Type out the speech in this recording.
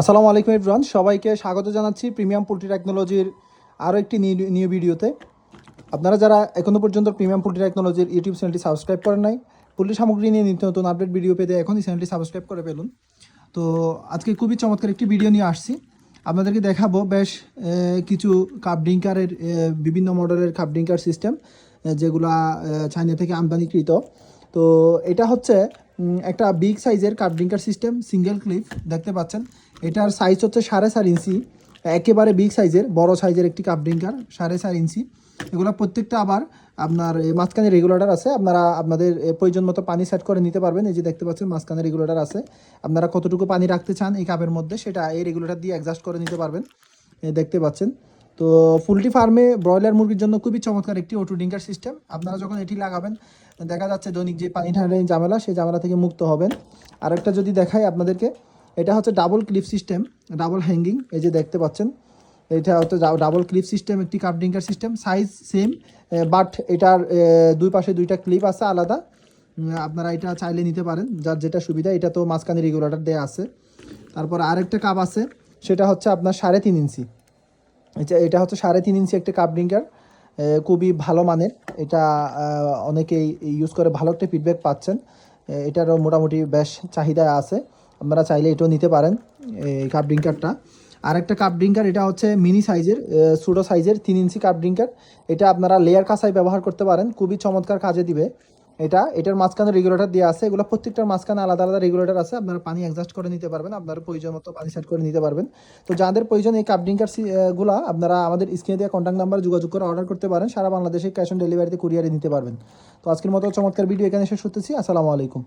আসসালামু আলাইকুম এভরিওয়ান, সবাইকে স্বাগত জানাচ্ছি প্রিমিয়াম পোল্ট্রি টেকনোলজির আরও একটি নিউ ভিডিওতে। আপনারা যারা এখনও পর্যন্ত প্রিমিয়াম পোল্ট্রি টেকনোলজির ইউটিউব চ্যানেলটি সাবস্ক্রাইব করেন নাই, পোল্ট্রি সামগ্রী নিয়ে নিত্য নতুন আপডেট ভিডিও পেতে এখনই চ্যানেলটি সাবস্ক্রাইব করে ফেলুন। তো আজকে খুবই চমৎকার একটি ভিডিও নিয়ে আসছি, আপনাদেরকে দেখাবো বেশ কিছু কাপ ড্রিঙ্কারের বিভিন্ন মডেলের কাপ ড্রিঙ্কার সিস্টেম, যেগুলা চায়না থেকে আমদানিকৃত। তো এটা হচ্ছে একটা বিগ সাইজের cup drinker system, single clip দেখতে পাচ্ছেন। এটার সাইজ হচ্ছে 4.5 ইঞ্চি, একেবারে বিগ সাইজের বড় সাইজের একটি কাপ ড্রিঙ্কার 4.5 ইঞ্চি। এগুলো প্রত্যেকটা আবার আপনার মাঝখানে রেগুলেটর আছে, আপনারা আপনাদের প্রয়োজন মতো পানি সেট করে নিতে পারবেন। এই যে দেখতে পাচ্ছেন মাঝখানে রেগুলেটর আছে, আপনারা কতটুকু পানি রাখতে চান এই কাপের মধ্যে সেটা এই রেগুলেটর দিয়ে অ্যাডজাস্ট করে নিতে পারবেন, দেখতে পাচ্ছেন। তো পোল্ট্রি ফার্মে ব্রয়লার মুরগির জন্য খুবই চমৎকার একটি অটো ড্রিঙ্কার সিস্টেম। আপনারা যখন এটি লাগাবেন দেখা যাচ্ছে দৈনিক যে পানি ঠান্ডা ঝামেলা, সেই ঝামেলা থেকে মুক্ত হবেন। আরেকটা যদি দেখাই আপনাদেরকে, এটা হচ্ছে double clip system, double hanging. এই যে দেখতে পাচ্ছেন, এটা হচ্ছে ডাবল ক্লিপ সিস্টেম, একটি cup drinker system. Size same, but এটার দুই পাশে দুইটা ক্লিপ আছে আলাদা। আপনারা এটা চাইলে নিতে পারেন, যার যেটা সুবিধা। এটা তো মাঝখানে রেগুলেটর দেওয়া আছে। তারপর আরেকটা কাপ আছে, সেটা হচ্ছে আপনার 3.5 ইঞ্চি। এটা হচ্ছে 3.5 ইঞ্চি একটা কাপ ড্রিঙ্কার, খুবই ভালো মানের। এটা অনেকেই ইউজ করে ভালো একটা ফিডব্যাক পাচ্ছেন। এটারও মোটামুটি বেশ চাহিদা আছে, আপনারা চাইলে এটাও নিতে পারেন এই কাপ ড্রিঙ্কারটা। আরেকটা কাপ ড্রিঙ্কার, এটা হচ্ছে মিনি সাইজের, ছোটো সাইজের 3 ইঞ্চি কাপ ড্রিঙ্কার। এটা আপনারা লেয়ার কাঁসাই ব্যবহার করতে পারেন, খুবই চমৎকার কাজে দিবে। এটার মাঝখানে রেগুলেটর দেওয়া আছে, এগুলো প্রত্যেকটার মাঝখানে আলাদা আলাদা রেগুলেটর আছে, আপনারা পানি অ্যাডজাস্ট করে নিতে পারবেন, আপনার প্রয়োজন মতো পানি সেট করে নিতে পারবেন। তো যাদের প্রয়োজন এই কাপ ড্রিঙ্কার গুলা, আপনারা আমাদের স্ক্রিনে দেওয়া কন্ট্যাক্ট নাম্বার যোগাযোগ করে অর্ডার করতে পারেন। সারা বাংলাদেশে ক্যাশ অন ডেলিভারিতে কুরিয়ারে নিতে পারবেন। তো আজকের মতো চমৎকার ভিডিও এখানে শেষ করতেছি। আসসালামু আলাইকুম।